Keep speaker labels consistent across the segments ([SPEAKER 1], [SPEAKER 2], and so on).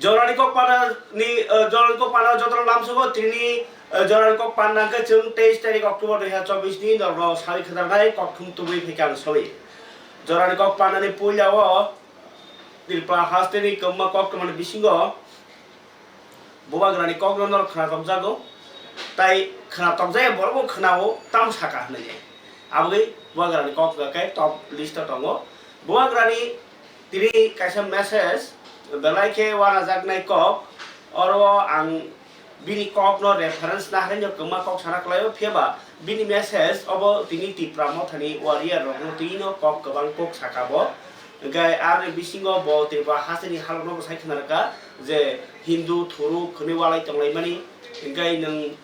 [SPEAKER 1] Jorani kok pada ni Jorani kok pada jodoh lam suko trini Jorani kok pada ke jeng 23 tarik Oktober 2024 ni doro sari kedarai kok tum tumi fikam sobi Jorani kok pada ni punya wo di prahas ni kemma kok teman bisingo buat gerani kok nonor kena tom jago tai kena tom jago baru kena wo tam saka nih abis buat gerani kok ke top list tongo buat gerani tiri kasih message belai ke wana jak nai kok oro ang bini kok no reference nah hanya kema kok sana kelayo fiaba bini message obo tini ti pramothani warrior rong tino kok kebang kok sakabo gai arne bisingo bo tiba hasini halno sai khnarka je hindu thuru khni walai tonglai mani gai nang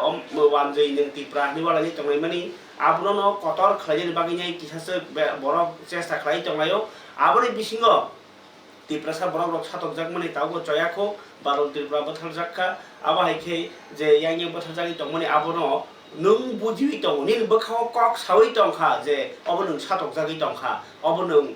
[SPEAKER 1] om wanjei nang ti pra ni walai tonglai mani abno no kotor khlajen bagi nyai kisase borok chesta khlai tonglayo aboni bisingo Tiprasa borok rok satok jak mani tago coyako barol tipra bathal jakka aba haike je yang bathal jagi tongmani abono nung bujiwi tong nin bakhaw kok sawi tongkha je obo nung satok jagi tongkha obo nung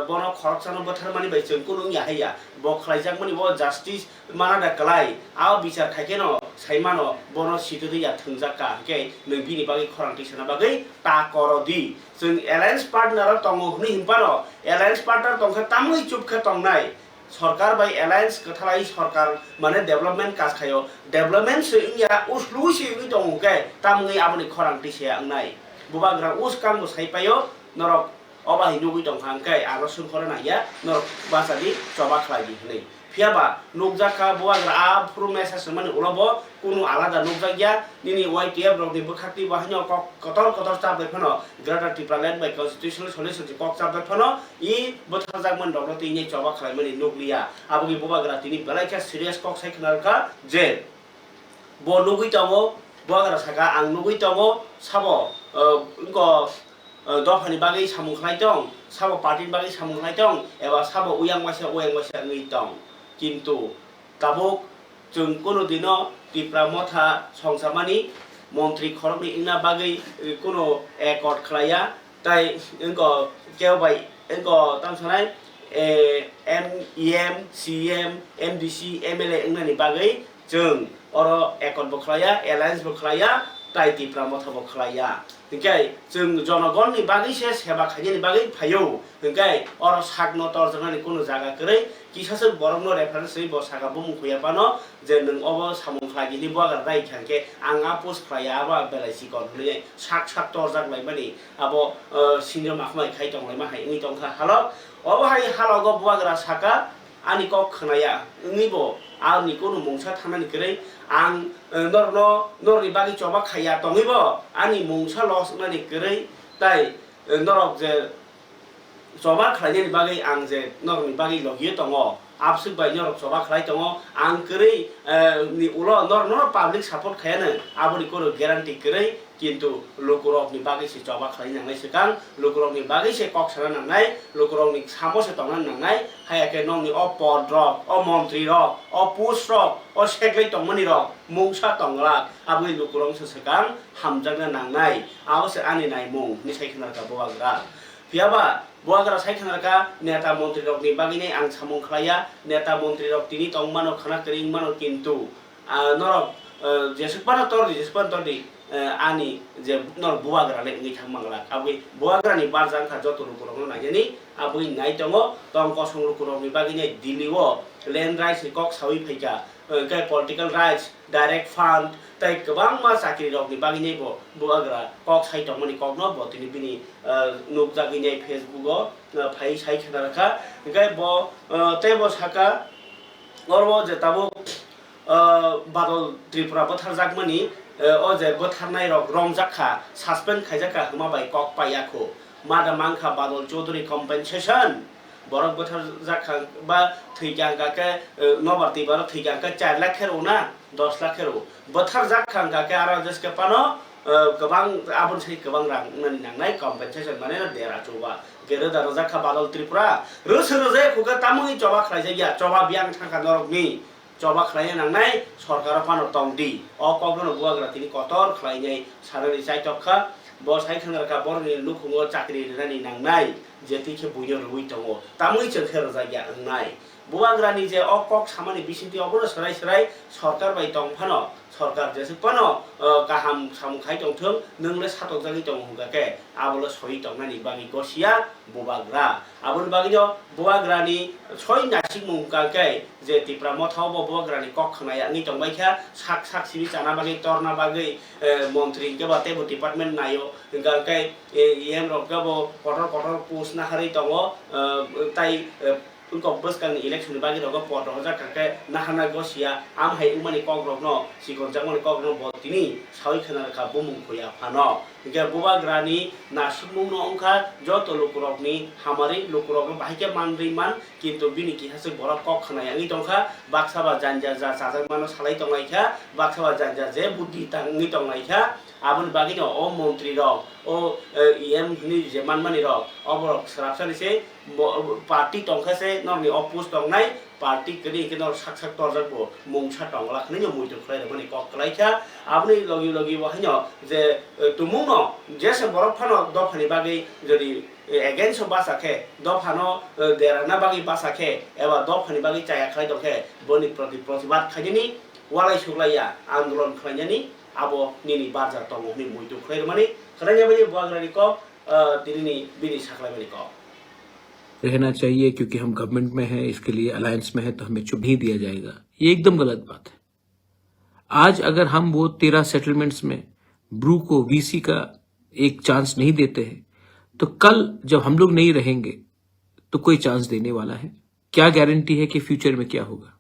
[SPEAKER 1] bono khorok chano bathal mani bai chengku nung ya haya bo khlai jak mani bo justice mana da kalai a bichar thaike no saimano bono situdi ya thungjakka ke nung bini bagi khorang tisana bagi ta korodi जों Allianz partner तंगो हनि हिमपानो Allianz partner तंखा तामुई चुपखा तंगनाय सरकार bye Allianz कथालाई सरकार माने development काज खायो development सिंया उसलु सिंनि दंगे तामुई आबनि खरांति से आंनाय बुबाग्रा उस काम साइपायो नरक अबाहि नुगि दंखांखाय आरो सुखरनाया नरक बासादि चबा खलायदि हनै फियाबा नुगजाखा बुबाग्रा आ फुरु मेसेज माने उलबो कुनु आलादा नुगजागिया निनि वाइटिएफ रगनि बखाति बाहानो कतर कतर चाबले फनो greater Tipraland by constitutional solution कक चाबले फनो इ बोथारजाक मन दगलति नि चबा खलायमनि नुगलिया आबुगि बुबाग्रा तिनि बेलाइका सिरियास कक साइखनारका जे बो नुगि तंगो बुबाग्रा साका आं नुगि तंगो साबो इंको दफानि बागै सामु खलाय दं साबो पार्टिनि बागै सामु खलाय दं एबा साबो उयां मासे ngै दं किन्तु ताबुक जों कोनो दिनो तिप्रा मथा संसामानि मन्त्रि खरबनि इना बागै कोनो एकर्ड खलाया ताइ इंको केवबाय इंको तामसानाय एम सीएम एमडीसी एमएलए इंनानि बागै जों अरो एकर्ड बखलाया एलायंस बखलाया ताइ तिप्रा मथा बखलाया ओंखाय जों जनगणनि बागै से सेवा खायनि बागै फायौ ओंखाय अरो सागनो तरजनानि कोनो जागा करै किसासे बरमनो रेफारेन्स बै बसागा बुमुखयापानो जे नों अबो सामुखलागिनि बगार दाइ थांके आंगा पोस्ट फ्लाया बा बेलाइसि गनले साक साक तरजाक लाइमानि आबो सिनियर माखमाय खाय दंलाय मा हाय नि दंखा हालो अबो हाय हालो गो बगारा साका आनि क खनाया निबो आंनि कोनो मुंसा थानानि करै आं नरनि बागै चबा खाया दङैबो आंनि मुंसा लस नानि करै ताइ नरक जे चबा खायनि बागै आं जे नरनि बागै लगियो दङ आपसुक बाय नरक चबा खाय दङ आं करै नि उलो नर पाब्लिक सपोर्ट खायानो आबोनि कोनो ग्यारान्टी करै किन्तु लोकरकनि बागै से चबा खाय नांनाय सिगां लोकरकनि बागै से कक साना नांनाय लोकरकनि सामोसे तंना नांनाय हायाके नंनि अ पद रक अ मन्त्रि रक अ पुस्ट रक अ सेक्रेटरि तंमनि रक मुंसा तंगला आबोनि लोकरक सिगां हामजांना नांनाय आबोसे आनि नाय मुं नि सायखनारका बवाग्रा फियाबा बवाग्रा सायखनारका नेता मन्त्रि रकनि बागैनि आं सामुं खाया नेता मन्त्रि रक तिनि तंमानो खाना करिं मानो किन्तु नरक जेसुपानो तोरदि ani je nor buagra le ngi thang mangla abui buagra ni barjang kha joto rukurong naijani abui nai tongo tong kosong rukurong ni bagini diliwo land rights kok sawi phaika kai political rights direct fund tai kabang ma sakri rok ni bagini bo buagra kok sai tongmani kok no bo tini bini nuk jagini facebook o phai sai khana rakha kai bo tai bo saka gorbo je tabo badol tripura bothar jakmani o je botarnai rok romjakha suspend khaijaka hmabai kok paiako mada mangkha badol chaudhuri compensation borok botar jakha ba theikyanga ke nobarti bar theikyanga 4 lakh khero na 10 lakh khero botar jakha ke ara jeske pano gobang abon sei gobang rang nani nangnai compensation mane na dera choba gere da jakha badol tripura rosroje khuga tamui choba khlaijaya choba biang thangka norokni coba khlai nangnai सरकार पानो तंगdi o kokno buagra tini kotor khlainai sarani sai tokha bo sai khanarka borni lukhumo chakri rani nangnai jeti khe buyo rui tongo tamui chengkher jaya angnai बुवाग्रानी जे अकक सामानि बिसिंति अबनो सराय सराय सरकार bye तंफानो सरकार जेसे पनो गाहाम सामुखाय तंथों नोंले सातक जागि तंग हुगाके आबलो सहि तंगनानि बागि गसिया बुवाग्रा आबन बागिनो बुवाग्रानि सय नासिक मुगाके जे तिप्रा मथाव बुवाग्रानि कक खनाया नि तंबायखा साक साक सिबि जाना बागि तरना बागि मंत्री के बाते डिपार्टमेंट नायो गाके एम रगबो कटर कटर पोस्ट ना हारि तंगो ताई उनको बस का इलेक्शन बागी रगो पॉट हो जा करके नहाना गोसिया आम है उमानी कॉग्रोग नो सिकोन जामोनी कॉग्रोग बोतिनी सावी खना रखा बुमुंग खोया फानो इनके बुबा ग्रानी नाशिमुंग नो उनका जो तो लोकुरोगनी हमारी लोकुरोग में बाहिके मानरी मान किंतु बिनी की हसे बड़ा कॉक खना यांगी तोंखा बाक्साबा जानजा जा साजन मानो सालाई तोंगाई क्या बाक्साबा जानजा जे बुद्धि तंगी तोंगाई क्या आबन बागी नो ओ मंत्री रॉग ओ एम हिनी जे मानमानी रॉग अब सराफसानी से पार्टी तंखा से नॉर्मली अपोज तंगनाय पार्टी कनी के नॉर साक साक तोरजक बो मुंगसा तंगला खने जो मुइतो खलाय माने कक खलायखा आबनि लगी लगी वहायनो जे तुमुनो जेसे बरफानो दफानि बागै जदि एगेन्स्ट बासाखे दफानो देराना बागै बासाखे एबा दफानि बागै चाया खलाय दखे बनि प्रतिबाद खायनि वालाय सुग्लाया आन्दोलन खलायनि आबो निनि बाजार तंगनि मुइतो खलाय माने खलायनि बायदि बुवाग्रानि को दिल्ली बिनि साखलाय माने को
[SPEAKER 2] रहना चाहिए क्योंकि हम गवर्नमेंट में हैं, इसके लिए अलायंस में है तो हमें चुप नहीं दिया जाएगा। ये एकदम गलत बात है। आज अगर हम वो 13 सेटलमेंट्स में ब्रू को वीसी का एक चांस नहीं देते हैं तो कल जब हम लोग नहीं रहेंगे तो कोई चांस देने वाला है? क्या गारंटी है कि फ्यूचर में क्या होगा?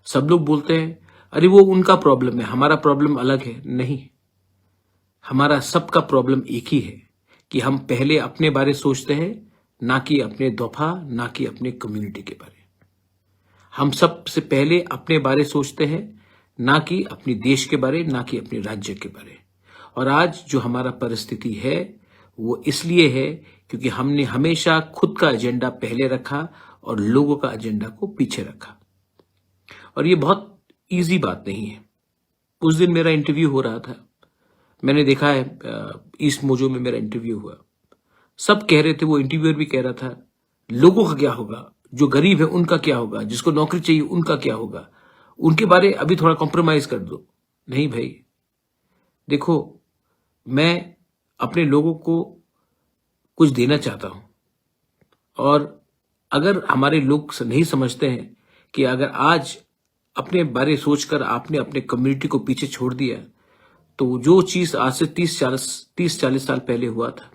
[SPEAKER 2] सब लोग बोलते हैं अरे वो उनका प्रॉब्लम है, हमारा प्रॉब्लम अलग है। नहीं, हमारा सबका प्रॉब्लम एक ही है कि हम पहले अपने बारे सोचते हैं, ना कि अपने दफा, ना कि अपने कम्युनिटी के बारे। हम सबसे पहले अपने बारे सोचते हैं, ना कि अपने देश के बारे, ना कि अपने राज्य के बारे। और आज जो हमारा परिस्थिति है वो इसलिए है क्योंकि हमने हमेशा खुद का एजेंडा पहले रखा और लोगों का एजेंडा को पीछे रखा। और ये बहुत इजी बात नहीं है। उस दिन मेरा इंटरव्यू हो रहा था, मैंने देखा है ईस्ट मोजो में मेरा इंटरव्यू हुआ। सब कह रहे थे, वो इंटरव्यूअर भी कह रहा था लोगों का क्या होगा, जो गरीब है उनका क्या होगा, जिसको नौकरी चाहिए उनका क्या होगा, उनके बारे अभी थोड़ा कॉम्प्रोमाइज कर दो। नहीं भाई, देखो मैं अपने लोगों को कुछ देना चाहता हूं और अगर हमारे लोग नहीं समझते हैं कि अगर आज अपने बारे सोचकर आपने अपने कम्युनिटी को पीछे छोड़ दिया तो जो चीज आज से 30-40 साल पहले हुआ था,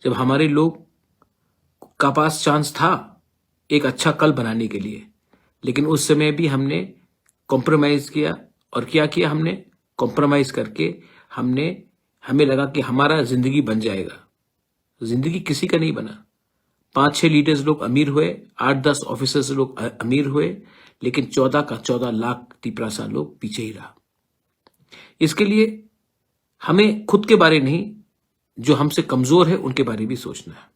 [SPEAKER 2] जब हमारे लोग का पास चांस था एक अच्छा कल बनाने के लिए, लेकिन उस समय भी हमने कॉम्प्रोमाइज किया। और क्या किया हमने? कॉम्प्रोमाइज करके हमें लगा कि हमारा जिंदगी बन जाएगा। जिंदगी किसी का नहीं बना। 5-6 लीडर्स लोग अमीर हुए, 8-10 ऑफिसर्स लोग अमीर हुए, लेकिन 14 लाख तिपरासा लोग पीछे ही रहा। इसके लिए हमें खुद के बारे नहीं, जो हमसे कमजोर है उनके बारे में भी सोचना है।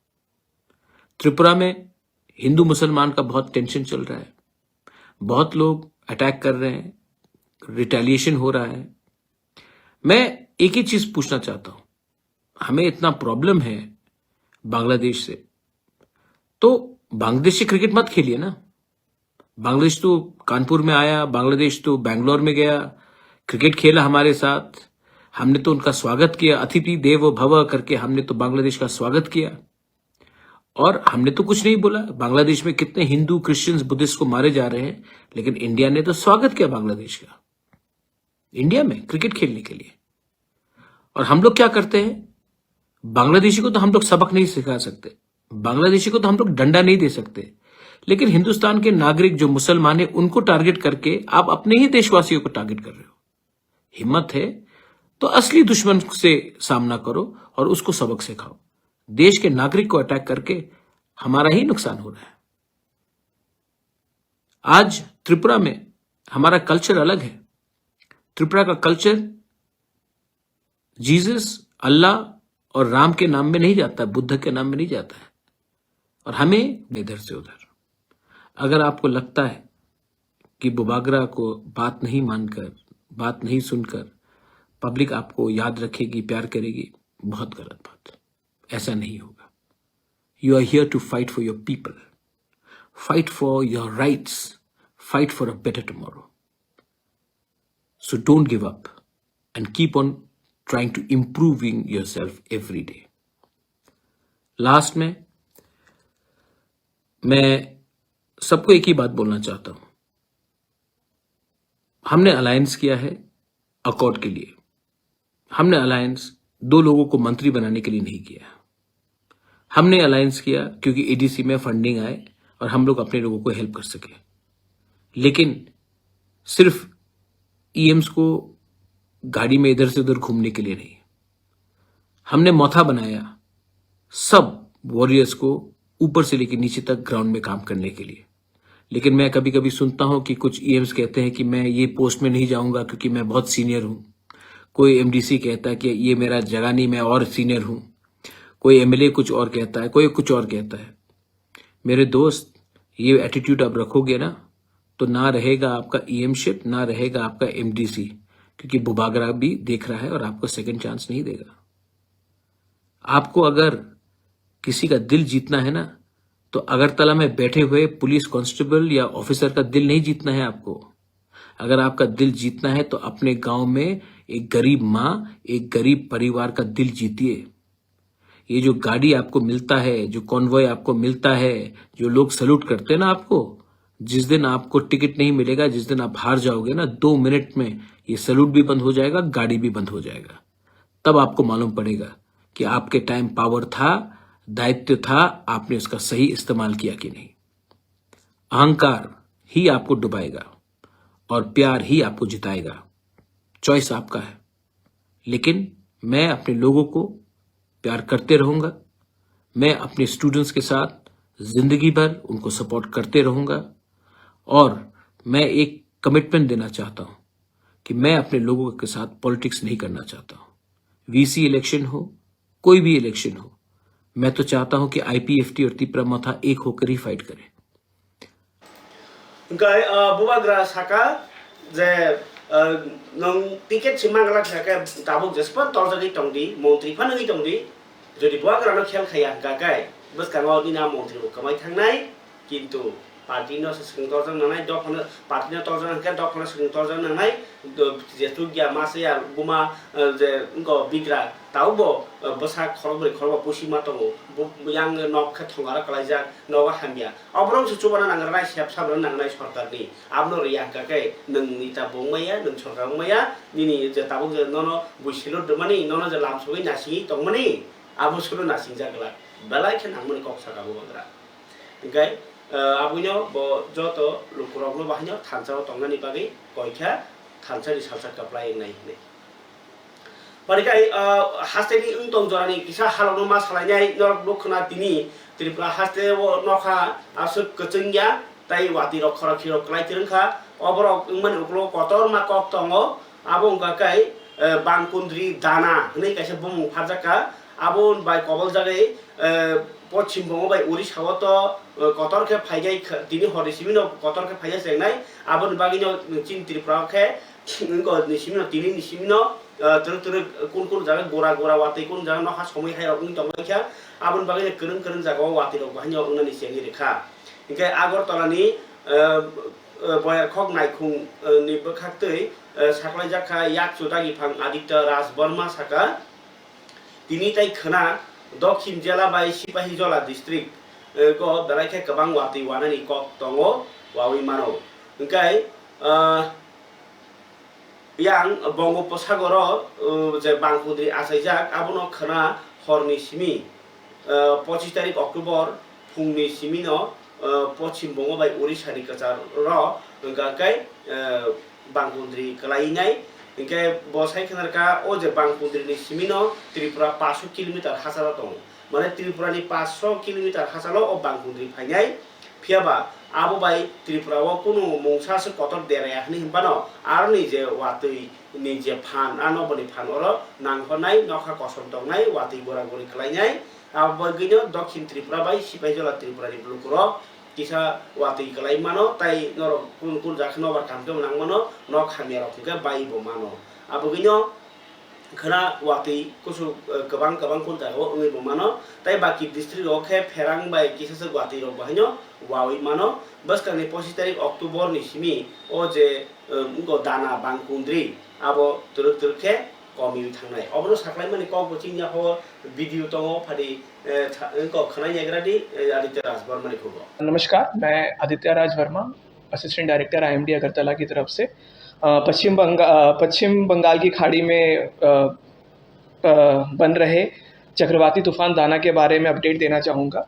[SPEAKER 2] त्रिपुरा में हिंदू मुसलमान का बहुत टेंशन चल रहा है, बहुत लोग अटैक कर रहे हैं, रिटेलिएशन हो रहा है। मैं एक ही चीज पूछना चाहता हूं, हमें इतना प्रॉब्लम है बांग्लादेश से, तो बांग्लादेश से क्रिकेट मत खेलिए ना। बांग्लादेश तो कानपुर में आया, बांग्लादेश तो बैंगलोर में गया, क्रिकेट खेला हमारे साथ, हमने तो उनका स्वागत किया, अतिथि देवो भव करके हमने तो बांग्लादेश का स्वागत किया और हमने तो कुछ नहीं बोला। बांग्लादेश में कितने हिंदू, क्रिश्चियंस, बुद्धिस्ट को मारे जा रहे हैं, लेकिन इंडिया ने तो स्वागत किया बांग्लादेश का, इंडिया में क्रिकेट खेलने के लिए। और हम लोग क्या करते हैं, बांग्लादेशी को तो हम लोग सबक नहीं सिखा सकते, बांग्लादेशी को तो हम लोग डंडा नहीं दे सकते, लेकिन हिंदुस्तान के नागरिक जो मुसलमान है उनको टारगेट करके आप अपने ही देशवासियों को टारगेट कर रहे हो। हिम्मत है तो असली दुश्मन से सामना करो और उसको सबक सिखाओ। देश के नागरिक को अटैक करके हमारा ही नुकसान हो रहा है। आज त्रिपुरा में हमारा कल्चर अलग है। त्रिपुरा का कल्चर जीसस, अल्लाह और राम के नाम में नहीं जाता, बुद्ध के नाम में नहीं जाता है। और हमें इधर से उधर, अगर आपको लगता है कि बुबागरा को बात नहीं मानकर, बात नहीं सुनकर पब्लिक आपको याद रखेगी, प्यार करेगी, बहुत गलत बात। ऐसा नहीं होगा। You are here to fight for your people, fight for your rights, fight for a better tomorrow. So don't give up and keep on trying to improving yourself every day. Last में मैं सबको एक ही बात बोलना चाहता हूं। हमने alliance किया है अकॉर्ड के लिए। हमने अलायंस 2 लोगों को मंत्री बनाने के लिए नहीं किया। हमने अलायंस किया क्योंकि एडीसी में फंडिंग आए और हम लोग अपने लोगों को हेल्प कर सके। लेकिन सिर्फ ईएम्स को गाड़ी में इधर से उधर घूमने के लिए नहीं। हमने मौथा बनाया सब वॉरियर्स को ऊपर से लेकर नीचे तक ग्राउंड में काम करने के लिए। लेकिन मैं कभी कभी सुनता हूं कि कुछ ईएम्स कहते हैं कि मैं ये पोस्ट में नहीं जाऊंगा क्योंकि मैं बहुत सीनियर हूं। कोई एमडीसी कहता है कि ये मेरा जगह नहीं, मैं और सीनियर हूं। कोई एमएलए कुछ और कहता है, कोई कुछ और कहता है। मेरे दोस्त, ये एटीट्यूड आप रखोगे ना तो ना रहेगा आपका ईएमशिप, ना रहेगा आपका एमडीसी, क्योंकि बुबागरा भी देख रहा है और आपको सेकंड चांस नहीं देगा। आपको अगर किसी का दिल जीतना है ना तो अगरतला में बैठे हुए पुलिस कांस्टेबल या ऑफिसर का दिल नहीं जीतना है आपको। अगर आपका दिल जीतना है तो अपने गांव में एक गरीब माँ, एक गरीब परिवार का दिल जीतिए। ये जो गाड़ी आपको मिलता है, जो कॉन्वॉय आपको मिलता है, जो लोग सैल्यूट करते हैं ना आपको, जिस दिन आपको टिकट नहीं मिलेगा, जिस दिन आप हार जाओगे ना, 2 मिनट में ये सैल्यूट भी बंद हो जाएगा, गाड़ी भी बंद हो जाएगा। तब आपको मालूम पड़ेगा कि आपके टाइम पावर था, दायित्व था, आपने उसका सही इस्तेमाल किया कि नहीं। अहंकार ही आपको डुबाएगा और प्यार ही आपको जिताएगा। चॉइस आपका है। लेकिन मैं अपने लोगों को प्यार करते रहूंगा। मैं अपने स्टूडेंट्स के साथ जिंदगी भर उनको सपोर्ट करते रहूंगा। और मैं एक कमिटमेंट देना चाहता हूं कि मैं अपने लोगों के साथ पॉलिटिक्स नहीं करना चाहता हूं। वीसी इलेक्शन हो, कोई भी इलेक्शन हो, मैं तो चाहता हूं कि आईपीएफटी और तिप्रा मथा एक होकर ही फाइट करें।
[SPEAKER 1] ओमफ्राय बुबाग्रा साका जे नों टिकेट सिमांगला थाखाय दाबुक जेसपन तलजगै तंगदि मंत्री फानगै तंगदि जदि बुबाग्रानो खेल खाया गागाय बसकांगाव दिना मंत्री कमाय थांनाय किन्तु पार्टीनो सिंगतरजों नांनाय दखन पार्टीनो तलजों नांनाय दखन सिंगतरजों नांनाय जेतु गिया मासेया बुमा जे उनको बिग्रा ताउबो बसा खरबरै खरबा पुसिमा तंगो yang nok kha thongara kalaija noga hamia obrong suchubana nangnai sep sabra nangnai sarkarni abno riya kakai nungni ta bongmaya nung sarkar bongmaya nini je tabuk je nono buisilo demani nono je lamsoi nasi tongmani abo sulu nasi jagla belai khen angmani kok saka bubagra ingkai abuino bo joto lukurogno bahanyo thanchao tongnani bagi koikha thanchari sarsak kaplai nai ne Parikai hasteni untong jorani kisa halono mas halanyai norok bukhna tini tripla haste wo nokha asuk kecengya tai wati rok khara khiro klai tirengkha oborok ungman uklo kotor ma kok tongo abong gakai bangkundri dana nei kaisa bumung pharjaka abon bai kobol jagai Paschim Banga by উড়িষ্যাও তো কতরকে ফাইজাই তিনি হরিসিমিনো কতরকে ফাইজাই চেংনাই আবন বাগিনো চিন ত্রিপুরাকে নিসিমিনো তিনি নিসিমিনো তুরু তুরু কোন কোন জায়গা গোরা গোরা ওয়াতে কোন জায়গা নখা সময় হাই রকম তংলাইখা আবন বাগিনো করং করং জায়গা ওয়াতে রক বাহানিও উনানি চেংনি রেখা ইনকে আগরতলানি বয়ার খক নাইখুং नि बखाक्तै साखलाय जाखा याक चुदागि फां आदित्य राज बर्मा साका তিনি তাই খনা दक्षिण जिला बाय सिपाहीजला डिस्ट्रिक्ट को बेलायखे गोबां वाति वानानि कक दङ वावि मानो ओंखाय यां बंगोपसागर जे बांकुद्रि आसायजाक आबनो खना हरनि सिमि 25 तारिख अक्टोबर फुंनि सिमिनो पश्चिम बंग बाय उड़िष्यानि कचार र ओंखाय बांकुद्रि कलायनाय इनके बसाई खनरका ओ जे बांकुद्रिनि सिमिनो त्रिपुरा 500 किलोमीटर हासाला दं माने त्रिपुरानि 500 किलोमीटर हासालो ओ बांकुद्रि फायनाय फियाबा आबो बाय त्रिपुराव कुनु मंसासो कतर देराया हनि हिबानो आर नि जे वातै नि जे फान आनबनि फानर नांखनाय नखा कसम दंनाय वातै गोरा गोरि खलायनाय आबो गइनो दक्षिण त्रिपुरा बाय सिपाहीजला त्रिपुरानि ब्लुकरो किसा वाति कलाई मानो ताई नर कुन कुन जाखनो बार कामके नांग मानो न खामिया रखुके बाइबो मानो आबोगिनो खना वाति कुसु गोबां गोबां कुन जागो ओइबो मानो ताई बाकी डिस्ट्रिक्ट ओखे फेरां बाय किसासो वाति रो बाहायनो wawi mano baskang ni 25 tarik Oktober ni simi o je ngo dana bangkundri abo turuk-turukhe komi thangnai obro saklai mani kok coaching ya ho video tongo phadi ko khanai yagradi Aditya Raj Verma ni khubo
[SPEAKER 3] नमस्कार, मैं Aditya Raj Verma, assistant director IMD Agartala की तरफ से पश्चिम बंगाल की खाड़ी में बन रहे चक्रवाती तूफान दाना के बारे में अपडेट देना चाहूँगा।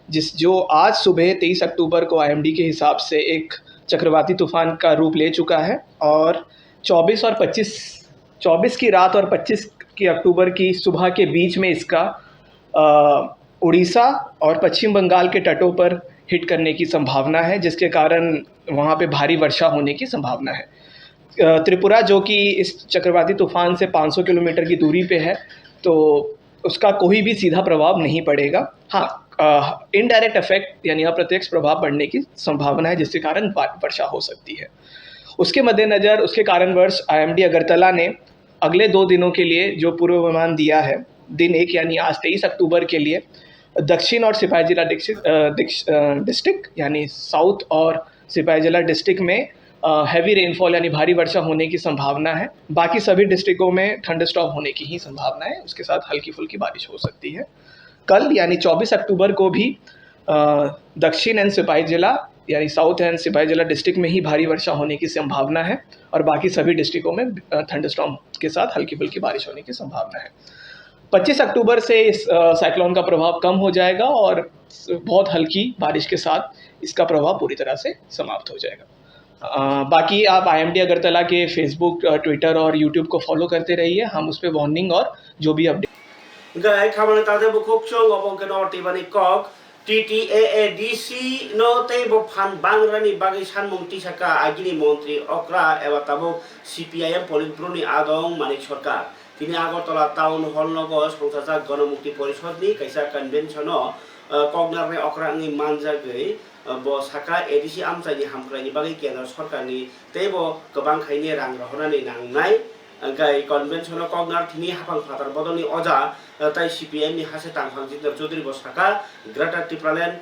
[SPEAKER 3] जो आज सुबह 23 अक्टूबर को आईएमडी के हिसाब से एक चक्रवाती तूफान का रूप ले चुका है और 24 की रात और 25 की अक्टूबर की सुबह के बीच में इसका उड़ीसा और पश्चिम बंगाल के तटों पर हिट करने की संभावना है, जिसके कारण वहाँ पे भारी वर्षा होने की संभावना है। त्रिपुरा जो कि इस चक्रवाती तूफान से 500 किलोमीटर की दूरी पे है, तो उसका कोई भी सीधा प्रभाव नहीं पड़ेगा। हाँ, इनडायरेक्ट इफेक्ट यानी अप्रत्यक्ष प्रभाव पड़ने की संभावना है, जिसके कारण वर्षा हो सकती है। उसके मद्देनज़र उसके कारणवश आईएमडी अगरतला ने अगले 2 दिनों के लिए जो पूर्वानुमान दिया है, दिन 1 यानी आज 23 अक्टूबर के लिए दक्षिण और सिपाही जिला डिस्ट्रिक्ट यानी साउथ और सिपाही जिला डिस्ट्रिक्ट में हैवी रेनफॉल यानी भारी वर्षा होने की संभावना है। बाकी सभी डिस्ट्रिक्टों में थंडरस्टॉर्म होने की ही संभावना है, उसके साथ हल्की फुल्की बारिश हो सकती है। कल यानी 24 अक्टूबर को भी दक्षिण एंड सिपाही जिला यानी साउथ एंड सिपाही जिला डिस्ट्रिक्ट में ही भारी वर्षा होने की संभावना है और बाकी सभी डिस्ट्रिक्टों में थंडरस्टॉर्म के साथ हल्की फुल्की बारिश होने की संभावना है। 25 अक्टूबर से इस साइक्लोन का प्रभाव कम हो जाएगा और बहुत हल्की बारिश के साथ इसका प्रभाव पूरी तरह से समाप्त हो जाएगा। बाकी आप आईएमडी अगरतला के फेसबुक, ट्विटर और यूट्यूब को फॉलो करते रहिए, हम उस पर वार्निंग और जो भी update
[SPEAKER 1] gai khamani tade bu khok chong obong ke no tibani kok TTAADC no tebo phan bangrani bagi sanmung tisaka agini montri okra eba tabo CPIM politburo ni adong manik sarkar tini Agartala town hall nogo songthajak Ganamukti Porishod ni kaisa convention o kognar re okra ni manjagei bo saka ADC amchai ni hamkrai ni bagi kendra sarkar ni tebo gobang khaini rang rohonani nangnai gai convention o kognar tini hapang phatar bodoni oja tai CPM ni hase tangphang jindar Chaudhary bo saka Greater Tipraland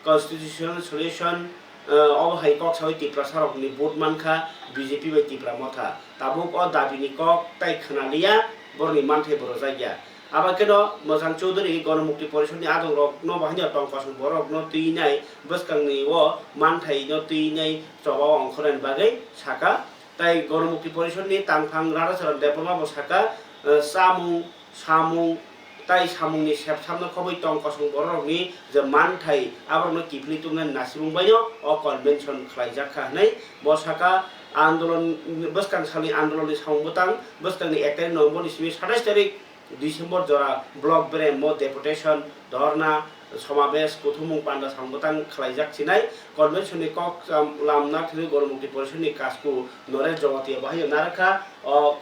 [SPEAKER 1] Constitutional Solution hai kok sawi Tipra sarok ni vote mankha BJP bai Tipra motha tabuk o dabi ni kok tai khanaliya borni manthe boro jagya abakeno mojang Chaudhary Ganamukti Porishod ni adong rok no bahani tongkasung borok no tuinai bwskang ni o manthai no tuinai chobao ongkhoran bagai saka tai Ganamukti Porishod ni tangphang rarasaran development bo saka samung tai samung ni sepsamno khoboi tongkasung borok ni je manthai aborno kipli tumna nasibung bayo o convention khlaijak khanai bo saka आंदोलन बस्कान सालनि आंदोलन सामबुतां बस्कान नि 1 नवम्बर नि 27 तारिख December जरा block brain मो deputation धरना समावेश कुथुमुं पान्डा सामबुतां खलाइजाक छिनाय कन्वेन्शन नि कक लामना थि गणमुक्ति परिषद नि कासकु नरे जगतिया बाहाय नारखा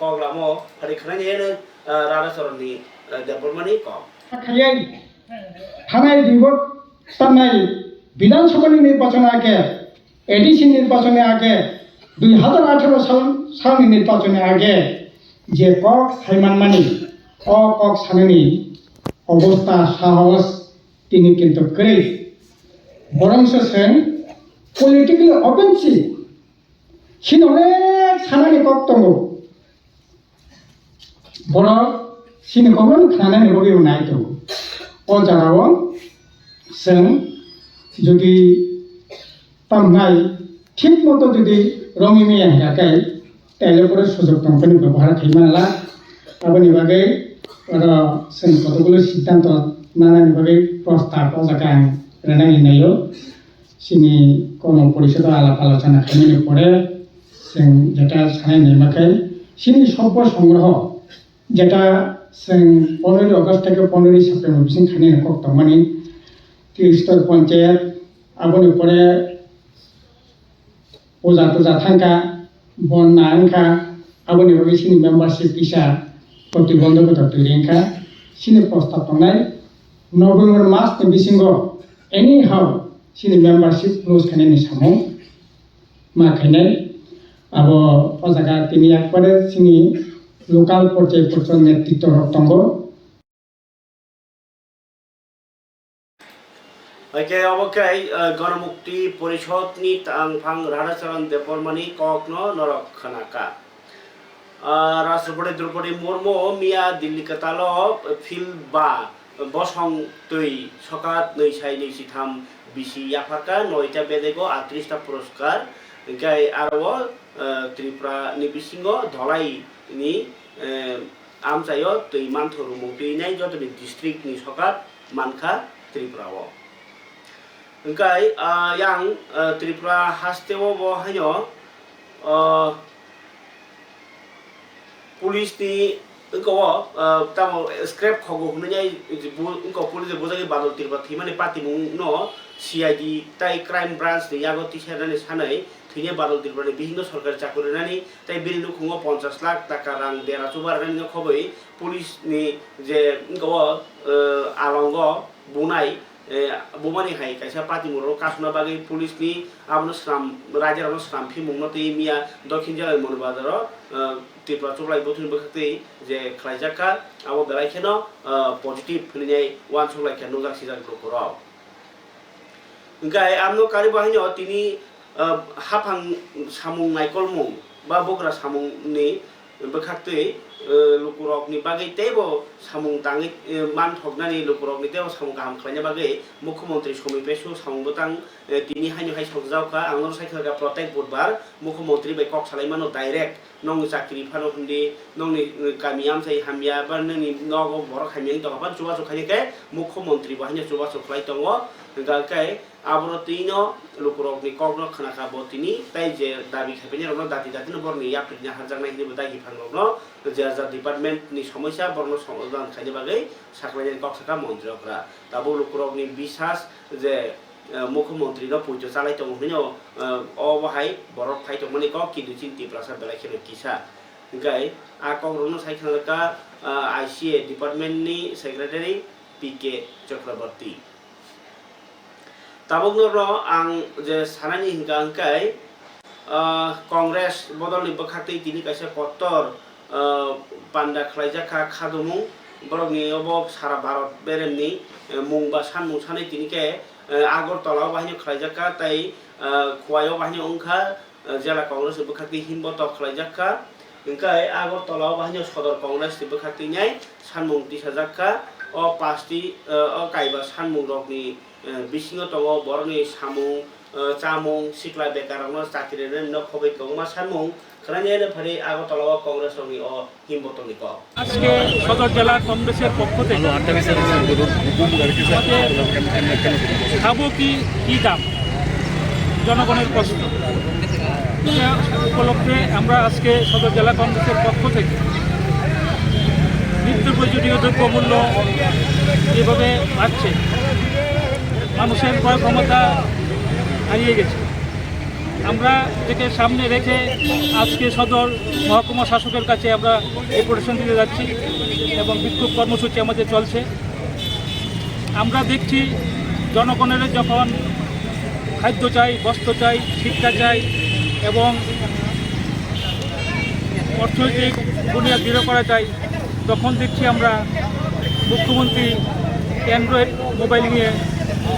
[SPEAKER 1] कगलामो फारिखनाय ने राडाचरण नि डेभलपमेन्ट नि क
[SPEAKER 4] खायै थानाय बिबत तानाय विधानसभा निर्वाचन आगे एडिसी निर्वाचन आगे 2018 सालनि निर्वाचन आगे जे कक साइमानमानि कक साननि अवस्था साहस তিনি কিন্তু করে বরংস সেন পলিটিক্যালি অফেন্সিভ সিন অনেক সানানি বক্তব্য বড় সিন কখন খানানি বগিও নাই তো ও জায়গাও जों যদি তামনাই ঠিক মতো যদি রঙি মিয়া হেরাকাই তাইলে পরে সুযোগ তংখানি ব্যবহার খাইমালা আবনি বাগে जों কতগুলো সিদ্ধান্ত নানানি বাগে প্রস্তাব ও জায়গায় রেনাই নাইও সিনি কোন পরিষদ আলাপ আলোচনা খাইমানি পরে जों যেটা সানাই নেমাকাই সিনি সর্ব সংগ্রহ যেটা जों 15 আগস্ট থেকে 15 সেপ্টেম্বর বিসিং খানি কক্তমানি ত্রিস্তর পঞ্চায়েত আবনি পরে ওজা তোজা থাঙ্কা বন্যা আনকা আবনি বাগে সিনি মেম্বারশিপ পিসা প্রতিবন্ধকতা তৈরিখা সিনি প্রস্তাব তংনাই নভেম্বর মাস नि बिसिंग एनी हाउ सिनी मेम्बारशिप क्लोज खाने सामो मा खाने अब पजागा तिनी एकबारे सिनी लोकल पर्याय पर्यटन नेतृत्व रक्तंग
[SPEAKER 1] Oke, oke, Gণমুক্তি পরিষদনি তাংফাং রাধাচরণ দেববর্মানি কগ্ন নরক খানাকা রাষ্ট্রপতি দ্রৌপদী মুর্মু মিয়া দিল্লি কাতাল ফিল বা বসং তৈ সকাত নৈসাই নৈশিথাম বিসি ইয়াফাকা 9টা বেদেগো 38টা পুরস্কার গাই আরো ত্রিপুরা নি বিসিঙ্গ ধলাই নি আমচায় তৈ মানথরু মুক্তি নাই যতনি ডিস্ট্রিক্ট নি সকাত মানখা ত্রিপুরাও Engkai yang Tripura hastewo bo hanyo police ni engkau tamo scrap khogo hunai engkau police bojagi badal Tripura thimani party mung no CID tai crime branch ni yago tisharani sanai thine badal Tripura ni bibhinno sorkari chakori nani tai birinu khungo 50 lakh taka rang dera chubar nani no khoboi police ni je engkau alongo bunai Bumani hai kaisa party muro kasuna bagi police ni abno sram rajar abno sram phi mungno te mia dokhin jala mon bazaro Tripura choblai bothun bakte je khlaijaka abo belai kheno positive philai one choblai kheno jak sijak lokoro ngai amno kari bahino tini hafang samung naikol mung ba bogra samung ni bakte lukurok ni bagai tebo samung tangi man thognani lukurok ni tebo samung kaham khlanya bagai mukhyamantri Somi Pesu samung botang tini haino hai songjauka angor saikhaga protect budbar mukhyamantri bai kok salaimano direct nong chakri phano hundi nong ni kamiam sai hamya ba ni nogo borok hamyang to ban chuba chukhani ke mukhyamantri bahanya chuba chuklai tongo gakai abrotino lukurok ni kokno khanaka botini tai je dabi khapeni rokno dati dati no borni yapni harjang ni bodai giphangrokno Jajar department ni সমস্যা বর্ণ সমাধান খাইতে বাগে সাকলাইন কক্সকা মন্ত্রীরা তাবো লোকরক ni বিশ্বাস যে মুখ্যমন্ত্রী ন পুজো চালাইতে হইনো অবহাই বরক ফাইতো মনে ক কিন্তু চিন্তি প্লাসা বেলা খেলে কিসা গাই আ কংগ্রনো সাইখালকা আইসিএ ডিপার্টমেন্ট ni সেক্রেটারি পিকে চক্রবর্তী তাবগনো আং যে সানানি হিংকাই কংগ্রেস বদলনি বখাতে তিনি কাছে কত্তর Panda khlaijaka khadumung borokni obo sara Bharat beremni mung ba sanmung sanai tini ke Agartala bahini khlaijaka tai khwayo bahini ongkha jela congress bukhati himboto khlaijaka engkai Agartala bahini sodor congress bukhati nyai sanmung tisajaka o pasti o kaiba sanmung rokni bisingo tongo boroni samung chamung sikla bekarangno chakri no khobai kongma sanmung খানানিয়ানে ফারি Agartala Congress Roni ও হিমবতনি ক
[SPEAKER 5] আজকে সদর জেলা কংগ্রেসের পক্ষ থেকে খাবো কি দাম জনগণের প্রশ্ন উপলক্ষে আমরা আজকে সদর জেলা কংগ্রেসের পক্ষ থেকে নিত্য প্রয়োজনীয় দ্রব্যমূল্য যেভাবে বাড়ছে মানুষের ক্রয় ক্ষমতা হারিয়ে গেছে আমরা এটাকে সামনে রেখে আজকে সদর মহকুমা শাসকের কাছে আমরা ডেপুটেশন দিতে যাচ্ছি এবং বিক্ষোভ কর্মসূচি আমাদের চলছে আমরা দেখছি জনগণের যখন খাদ্য চাই বস্ত্র চাই শিক্ষা চাই এবং অর্থনৈতিক বুনিয়াদ দৃঢ় করা চাই তখন দেখছি আমরা মুখ্যমন্ত্রী অ্যান্ড্রয়েড মোবাইল নিয়ে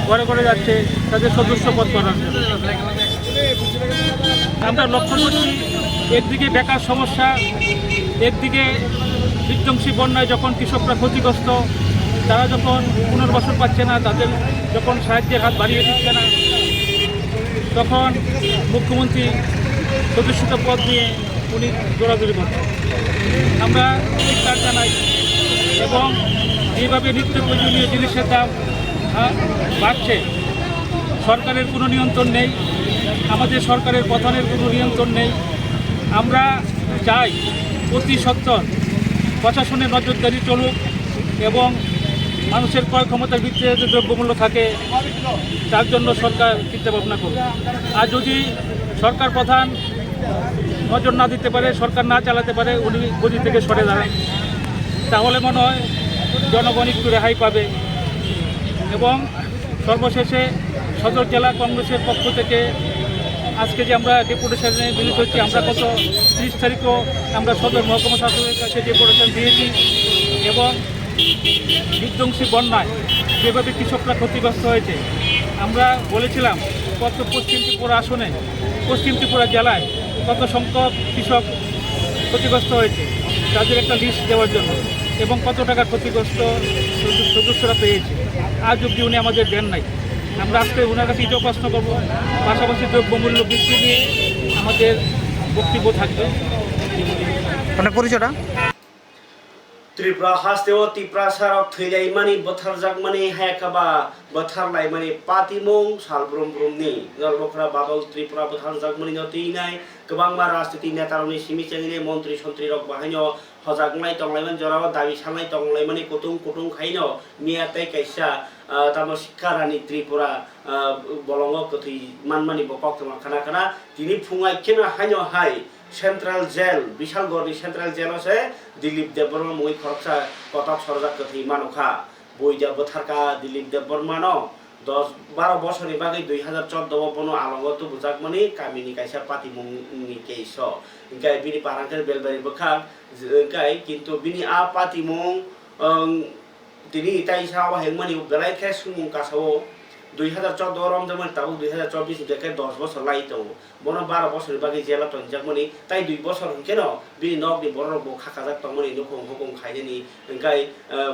[SPEAKER 5] ঘরে ঘরে যাচ্ছে তাদের সদস্যপদ করার জন্য আমরা লক্ষ্য করছি একদিকে বেকার সমস্যা একদিকে বিধ্বংসী বন্যায় যখন কৃষকরা ক্ষতিগ্রস্ত তারা যখন পুনর্বাসন পাচ্ছে না তাদের যখন সাহায্যের হাত বাড়িয়ে দিচ্ছে না তখন মুখ্যমন্ত্রী সদস্যতা পদ নিয়ে উনি দৌড়াদৌড়ি করছেন আমরা ধিক্কার জানাই এবং এইভাবে নিত্য প্রয়োজনীয় জিনিসের দাম বাড়ছে সরকারের কোনো নিয়ন্ত্রণ নেই আমাদের সরকারের পতনের কোনো নিয়ন্ত্রণ নেই আমরা চাই অতি সত্বর প্রশাসনের নজরদারি চলুক এবং মানুষের ক্রয় ক্ষমতার ভিত্তিতে যে দ্রব্যমূল্য থাকে তার জন্য সরকার চিন্তাভাবনা করুক আর যদি সরকার প্রধান নজর না দিতে পারে সরকার না চালাতে পারে উনি গদি থেকে সরে দাঁড়ান তাহলে মনে হয় জনগণ একটু রেহাই পাবে এবং সর্বশেষে সদর জেলা কংগ্রেসের পক্ষ থেকে আজকে যে আমরা ডেপুটেশনে মিলিত হচ্ছি আমরা গত 30 তারিখও আমরা সদর মহকুমা শাসকের কাছে ডেপুটেশন দিয়েছি এবং বিধ্বংসী বন্যায় যেভাবে কৃষকরা ক্ষতিগ্রস্ত হয়েছে আমরা বলেছিলাম কত পশ্চিম ত্রিপুরা আসনে, পশ্চিম ত্রিপুরা জেলায় কত সংখ্যক কৃষক ক্ষতিগ্রস্ত হয়েছে তাদের একটা লিস্ট দেওয়ার জন্য, এবং কত টাকা ক্ষতিগ্রস্ত সদস্যরা পেয়েছে। আজ অবধি উনি আমাদের দেন নাই। আমরা আজকে ওনার কাছে এটাও প্রশ্ন করবো, পাশাপাশি দ্রব্যমূল্য বৃদ্ধি নিয়ে আমাদের বক্তব্য থাকবে।
[SPEAKER 6] আপনার পরিচয়টা?
[SPEAKER 1] त्रिपुरा हास्तेव त्रिपुरा सारक थैलाय माने बोथारजाक माने हायाखाबा बोथारलाय माने पातिमं सालब्रम ब्रमनि नरबखरा बाबाव त्रिपुरा बोथारजाक माने नतैनाय गोबांमा राजनीति नेतारनि सिमिचेंनि मन्त्रि सन्त्रि रक बाहायनो हजाकनाय तंलायमान जराव दाबि साननाय तंलाय माने कुटुं कुटुं खायनो मियातै कायसा तामा शिक्षारानि त्रिपुरा बलंग कथै मानमानि बकक तमा खाना खाना तिनि फुङाय केनो हायनो हाय central jail Bishalgarh central jail से दिलीप देवबर्मा मुई खरकसा कटक सरजाक कथै मानखा बयजा बोथारका दिलीप देवबर्मा न 10-12 बছর बागै 2014 बनो आलंगत बुजाक माने कामिनि कायसा पातिमुंनि केस गाय बिनि पारांकेर बेलबारि बखा गाय किन्तु बिनि आ पातिमुं तिनि ताइसा हेंमानि बेलाय के सुमुं कासाव 2014 रमजान ताबु 2024 के 10 बছর लाई तो बनो 12 बছর बागै जेला तंजाक माने ताइ 2 बছর केन बिनि नगनि बरर बो खाखाजाक तंमनि नखं हकं खायनि गाय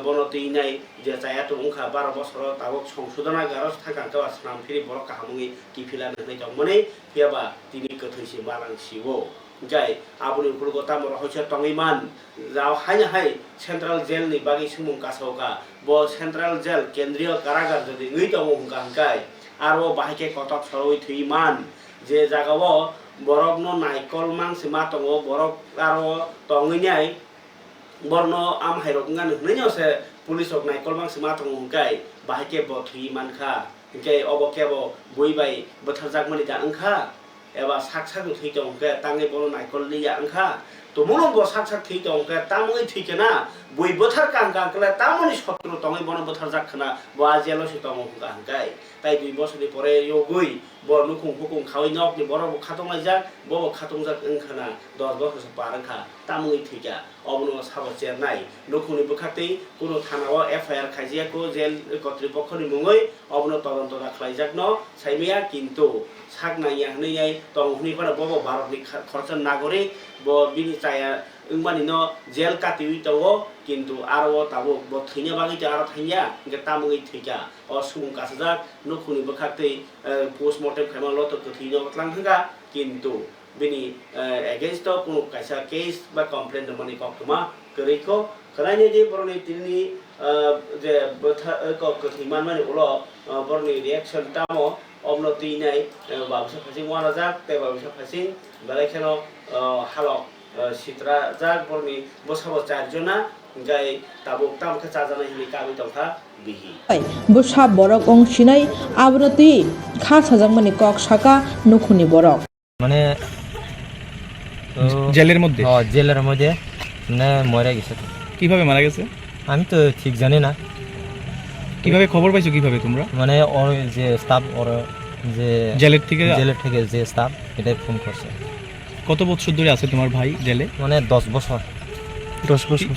[SPEAKER 1] बनो तैनाय जे जाया तो उखा 12 बছর ताबु संशोधना गारस थाकांतो आसनाम फिरि बर काहामुनि किफिला नै तंमनि पियाबा तिनि कथैसि बालांसिवो गाय आबुनि कुलगता मर होसे तंगैमान जाव हाय हाय सेंट्रल जेल नि बागै सुमुं कासावका बो सेंट्रल जेल केंद्रीय कारागार जदि नै दङ गाय आरो बाहायके कटक सरoi थैमान जे जागाव बरकनो नायकल मानसिमा दङ बरक आरो तंगैनाय बरनो आम हायरकंगान नैनोसे पुलिस अफ नायकल मानसिमा दङ गाय बाहायके ब थैमानखा गाय अबकेबो बयबाय बोथारजाकमनि दा अंखा एबा साकसाक थैतो अंके तांगे बनो नायकल लिया अंखा तो मनो बो साकसाक थैतो अंके तामङै थैकेना बय बोथार कांगाकला तामनि शत्रु तंगै बनो बोथार जाखना बो आजेलो से तंग गांगाय ताइ 2 बছরनि परे योगै बो नुखुं हुकुं खावै नकनि बरो खातंलाय जा बो खातंजाक अंखाना 10 बছর पारंखा तामङै थैका अबनो साबचे नाय नुखुंनि बखातै कुनो थानाव एफआईआर खाइजियाको जेल कर्तृपक्षनि मुङै अबनो तदন্ত राखलायजाक न साइमिया किन्तु साक नाइया हनैयै तंगनि पर बो भारतनि खरचन नागरिक बो बिनि चाया इंमानि न जेल काटिवि तंगो किन्तु आरो ताबो बो थैना बागै आरो थाइया के तामङै थैका अ सुमुं कासजाक नुखुंनि बखातै पोस्टमार्टम खायमाल तो कथैनो तलांखा किन्तु बिनि एगेंस्ट कुनो कायसा केस बा कमप्लेन मनि कक्टमा करैखो खनायनि जे बरनि तिनि जे बोथा कथैमान माने उलो बरनि रिएक्शन तामो अबनो तैनाय बाबसा फासिं वाना जाक ते बाबसा फासिं बेलायखेनो हालक सित्रा जाक बरनि बसाबो चारजना गाय ताबुक तामखा चाजानाय हिनि काबि तंखा बिहि
[SPEAKER 7] बुसा बरक अंशिनाय आबरति खा साजांमानि कक साका नुखुनि बरक
[SPEAKER 6] মানে
[SPEAKER 3] জেলের মধ্যে?
[SPEAKER 6] জেলের মধ্যে মানে মরে গেছে।
[SPEAKER 3] কিভাবে মারা গেছে?
[SPEAKER 6] আমি তো ঠিক জানি না।
[SPEAKER 3] কিভাবে খবর পাইছো কিভাবে তোমরা?
[SPEAKER 6] মানে ওর যে স্টাফ ওর যে
[SPEAKER 3] জেলের থেকে
[SPEAKER 6] যে স্টাফ এটাই ফোন করছে।
[SPEAKER 3] কত বছর ধরে আছে তোমার ভাই জেলে?
[SPEAKER 6] মানে 10 বছর।
[SPEAKER 3] 10 বছর।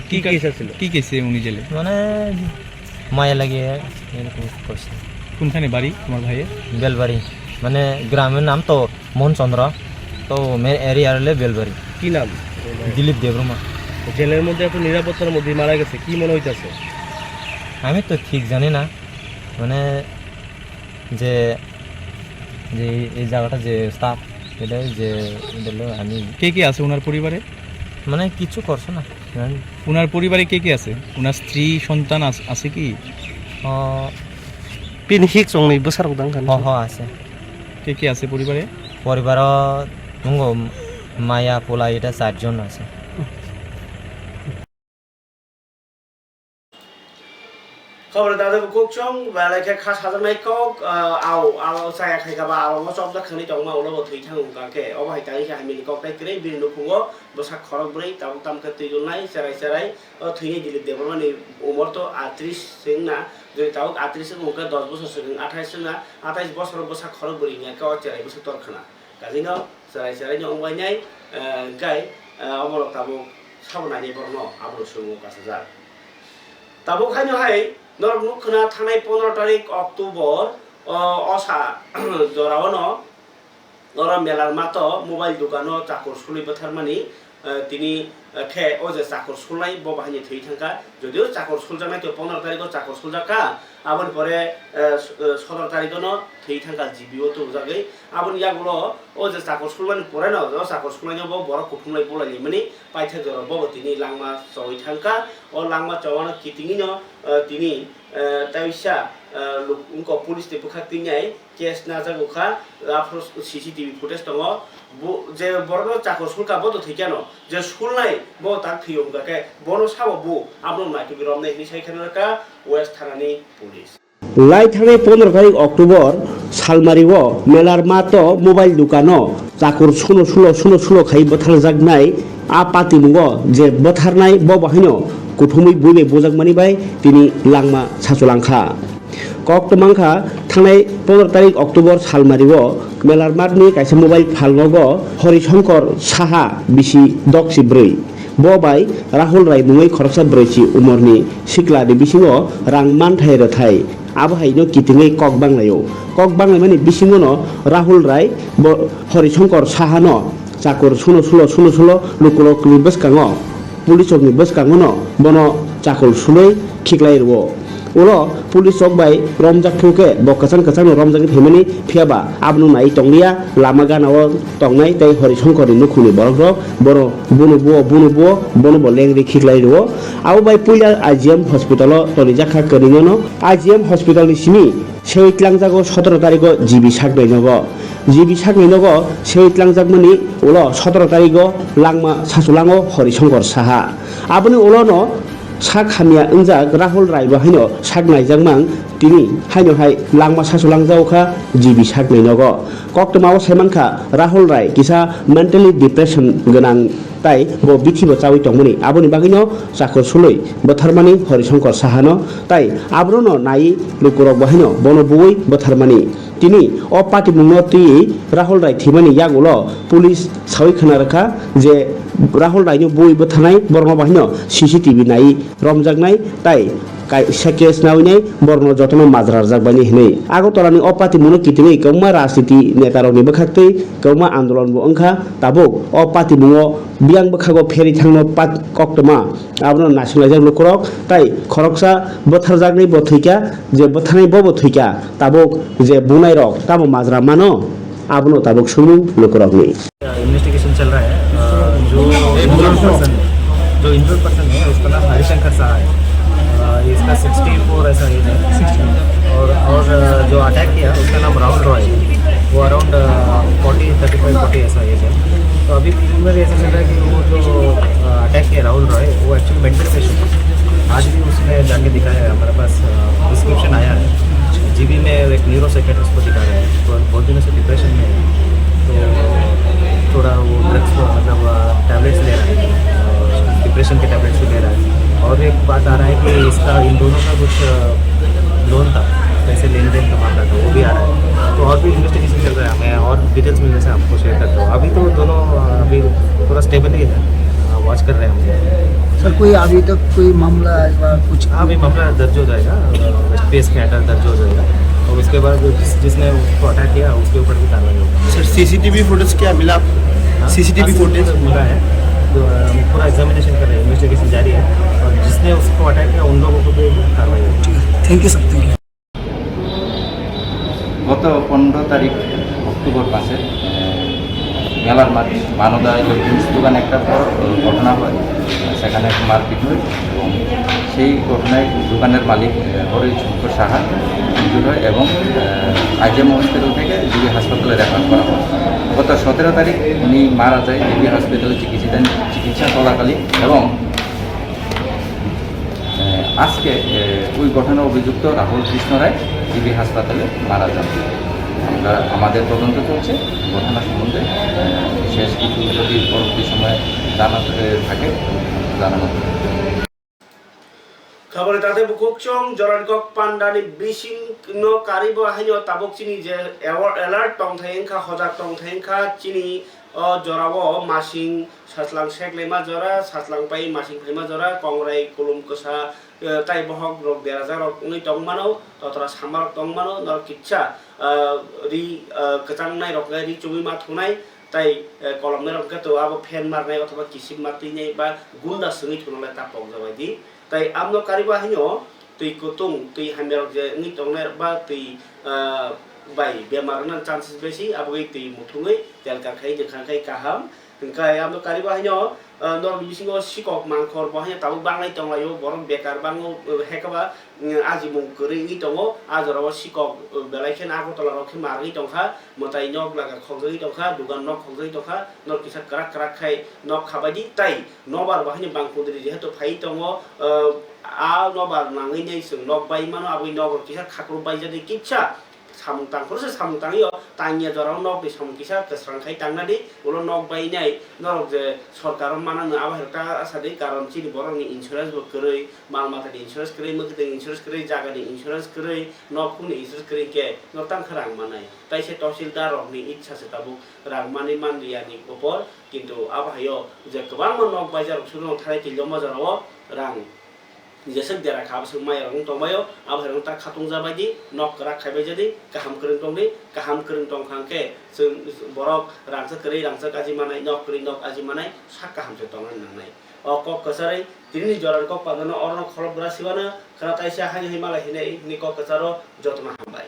[SPEAKER 3] কি কেস ছিল? কি কেসে উনি জেলে?
[SPEAKER 6] মানে মায়া লাগিয়ে এরকম করছে।
[SPEAKER 3] কোনখানে বাড়ি তোমার ভাইয়ের?
[SPEAKER 6] বেলবাড়ি, মানে গ্রামের নাম তো মোহনচন্দ্র, তো মের এরিয়ার হলে বেলবাড়ি।
[SPEAKER 3] কি নাম?
[SPEAKER 6] দিলীপ দেববর্মা।
[SPEAKER 3] জেলের মধ্যে এত নিরাপত্তার মধ্যে মারা গেছে, কি মনে হইতাছে?
[SPEAKER 6] আমি তো ঠিক জানি না, মানে যে যে এই জায়গাটা যে স্টাফ এটাই যে আমি।
[SPEAKER 3] কে কে আছে ওনার পরিবারে?
[SPEAKER 6] মানে কিছু করছে না।
[SPEAKER 3] ওনার পরিবারে কে কে আছে? ওনার স্ত্রী সন্তান আছে কি?
[SPEAKER 6] পিনহিক সংনি বসার উদাং আছে।
[SPEAKER 3] কে কে আছে পরিবারে?
[SPEAKER 6] পরিবারত নঙ্গ মায়া পোলা এটা 4 জন আছে।
[SPEAKER 1] खबर दादा कोकचों बेलायखे खा साजानाय कक आव साया खायगाबा आव सबदा खनि दंमा उलो थैथां गाके अबाहाय तानि हामिनि ककटाय क्रे बिनो फुङो बसा खरक ब्रै ताम तामके तैजुनाय सेराय सेराय थैनि दिलीप देबरमानि उमर तो 38 सिंना जे ताव 38 मुका 10 বছর सिगां 28 सिंना 28 বছর बसा खरक ब्रै न्याके अचेराय बसा तरखना गाजिनो सेराय सेराय नंबायनाय गाय अमर ताबो साबनानि बरनो आबो सुमु कासाजा ताबो खायनो हाय नरमुखना थानाय 15 तारिख अक्टोबर অসা জরাওনো ওরা মেলার মাতো মোবাইল দোকানো চাকর সুলি থারমানি তিনি খে ও যে চাকর সুলাই বাহিনী থৈ থাকা যদিও চাকর সুলজানাই তো 15 তারিখ চাকর সুলজাকা আবার পরে 17 তারিখ থৈ থাকা জিবিও তো জাগে আবার ইয়াগুলো ও যে চাকর সুলমানি পরে না চাকর সুলাইনো বড় কুটুমলাই বলাইলি মানে পাইথা জর বব তিনি লাংমা চই থাকা ও লাংমা চওয়ানো কিতিঙিনো তিনি তাইসা उनको पुलिस ने पुखाक्तिङाय केस नाजागोखा आफ्रो सीसीटीवी फुटेज दङ जे बरनो चाको सुलका बो तो थिकानो जे सुलनाय बो ता थियोंगाके बनो साबो बो आब्रो नाइटु बिरमनाय नि साइखानका वेस्ट थानानि पुलिस লাই থানায় 15 তারিখ অক্টোবর সালমারিব মেলার মাতো মোবাইল দোকানো চাকুর শুনো খাই বথার জাগনাই আ পাতিমুগ যে বথারনাই ব বাহিনো কুথুমি বুইনে বজাক মানিবাই তিনি লাংমা সাচুলাংখা কক্টমাংখা थांनाय 15 तारिख अक्टोबर सालमारिव मेलार मातनि कायसे मोबाइल फालगग हरिशंकर साहा बिसि 10 बबाय राहुल राय मुङै खरसा 4 उमरनि सिक्लानि बिसिङो रां मानथाय रथाय आबहायनो कितिङै कक बांलाय माने बिसिङनो राहुल राय हरिशंकर साहानो चाकर सुनो लुकुलकनि बसकाङो पुलिसनि बसकाङनो बनो चाकर सुलै खिक्लायरव उलो पुलिस चौक बाय रमजाक थुके बकसान रमजाक फेमिली फियाबा आबनु नाय टंलिया लामा गानाव टंनाय तै हरिशंकर नुखुनि बरग्र बरो बुनुबो बनो लेंग्रि खिक्लाय दो आउ बाय पुलिया आजिएम हॉस्पिटल तनि जाखा करिनो आजिएम हॉस्पिटल नि सिनि सेइतलांजागो 17 तारिख जिबि सागनैनगो सेइतलांजागमनि उलो 17 तारिख लांमा सासुलाङो हरिशंकर साहा आबनि उलोनो सा खामिया इंजाक राहुल राय बाहायनो सागनाय जागमां तिनि हायनो हाय लांमा सासुलांजावखा जिबि सागनैनगो कक्टमाव सायमानखा राहुल राय किसा मेन्टेलि डिप्रेशन गोनां ताई बो बिथिबो चावै तंमनि आबनि बागैनो चाकर सुलै बथारमानि हरिशंकर साहानो ताई आब्रनो नाय लुकुरक बाहायनो बनो बुयै बथारमानि तिनि अ पार्टी मुंनो ति राहुल राय थिमानि यागुलो पुलिस सावै खनारखा जे राहुल रायनो बयबो थानाय बर्मा बाहिनो सीसीटीवी नाय रमजागनाय ताई केस नावैनाय बर्मा जतन माजरार जागबानि हिनै आगरतलानि अ पार्टी मुंनो कितिङै कौमा राजनीति नेतारनि बखाक्तै कौमा आन्दोलन बो अंखा ताबो अ पार्टी मुंनो बियां बखागो फेरि थांनो कक्टमा आबनो नासिलायजाग लुकुरक ताई खरकसा बोथार जागनै बथैका जे बोथानै बथैका ताबो जे बुनाय रक ताबो माजरा मानो आबनो ताबो सुनु लुकुरकनि
[SPEAKER 6] इन्वेस्टिगेशन चल रहा है जो इंजर्ड पर्सन है उसका नाम हरिशंकर साहा है इसका 64 ऐसा एज है और जो अटैक किया उसका नाम राहुल रॉय है वो अराउंड 35-40 ऐसा एज है तो अभी प्रीलिमिनरी ऐसा चल रहा है कि वो जो अटैक किया राहुल रॉय वो एक्चुअली मेंटल पेशेंट है आज भी उसने जाके दिखाया है हमारे पास प्रिस्क्रिप्शन आया है जीबी में एक न्यूरो साइकेट्रिस्ट को दिखा रहे हैं तो बहुत दिनों से डिप्रेशन में है तो थोड़ा वो ड्रग्स मतलब टैबलेट्स ले रहा है डिप्रेशन के टैबलेट्स भी ले रहा है और एक बात आ रहा है कि इसका इन दोनों का कुछ लोन था पैसे लेन देन का मामला था वो भी आ रहा है तो और भी इन्वेस्टिगेशन चल रहा है मैं और डिटेल्स मिलने से आपको शेयर करता हूँ अभी तो दोनों अभी थोड़ा स्टेबल ही है वॉच कर रहे हैं हम
[SPEAKER 8] सर कोई अभी तक कोई मामला कुछ
[SPEAKER 6] अभी मामला दर्ज हो जाएगा वेस्ट के अंडर दर्ज हो जाएगा और उसके बाद जिसने उसको अटैक किया उसके ऊपर भी कार्रवाई होगी
[SPEAKER 1] सर सीसीटीवी फुटेज क्या मिला सीसीटीवी फुटेज
[SPEAKER 6] मिला है तो पूरा एग्जामिनेशन कर रहे हैं इन्वेस्टिगेशन जारी है और जिसने उसको अटैक किया उन लोगों को भी कार्रवाई होगी
[SPEAKER 8] थैंक यू सर
[SPEAKER 9] গত 15 তারিখ অক্টোবর মাসে মেলার মাঠ মানদা ইলেকট্রনিক্স দোকানে একটা ঘটনা হয় সেখানে মারপিট হয় এবং সেই ঘটনায় দোকানের মালিক হরিশঙ্কর সাহা ইনজুর্ড হয় এবং আইজিএম হসপিটাল থেকে জিবি হাসপাতালে রেফার করা হয় গত 17 তারিখ উনি মারা যায় জিবি হসপিটালে চিকিৎসা চলাকালীন এবং আজকে ওই ঘটনার অভিযুক্ত রাহুল কৃষ্ণ রায় জিবি হাসপাতালে মারা যান আমরা আমাদের তদন্ত চলছে ঘটনা সম্বন্ধে শেষ কিছু যদি পরবর্তী সময়ে জানা থাকে জানানো
[SPEAKER 1] खबर ताते बुकुकचों जरानकक पांडानि बिसिं no कारिबो हाइनो ताबक Chini J alert tongue थायेंखा हजाक tongue थायेंखा Chini जरावो मासिं saslang sek lema jora saslang pai masing lema jora kongrai kulum kesa tai bohok rok beraja rok uni tong mano totra samar tong mano nor kitcha ri kecang nai rok ri cumi ma thunai tai kolom ne rok to abo fan mar nai othoba kisim mati nai ba gunda sungi thunala ta pong jabai di tai amno kariba hinyo tui kutung tui hammer je ngi tong nai ba tui bai bemar nan chances besi abo tui muthungai tel ka khai je khan khai kaham Hingkai amno kariba hinyo nor bisingo sikok mangkor bahnya tahu banglai tong layo borong bekar bango hekaba aji mung kering ni tongo ajarawa sikok belai ken aku tola rokhe marni tongkha motai nok laga khongjai tongkha dugan nok khongjai tongkha nor kisa krak krak khai nok khabadi tai nobar bahnya bangkudri jehetu phai tongo a nobar nangai nei sung nok bai mano abui nok kisa khakru bai jadi kitcha samutang proses samutang yo tanya jorong nok di samukisa kesrang khai tangna di ulo nok bai nai norok je sorkar mana na aba herta asadi karon chini borong ni insurance bo kerei mal mata di insurance kerei mukti insurance kerei jaga di insurance kerei nok kuni insurance kerei ke notang kharang manai tai se tahsildar rok ni ichha se tabu rang mani mandria ni opor kintu aba hayo je kebang nok bai jar suno thai ti lomo jarawo rang jesek dera khab sumai rong tongbayo ab herong ta khatung jabadi nok krak khaibai jadi kaham kereng tongni kaham kereng tong khangke borok rangsa kerei rangsa kaji manai nok kereng nok aji manai sak kaham se tongan nangnai o kok kasare tini joran kok padano orno kholob brasibana khana taisa hani himalay hinai ni kok kasaro jotna hambai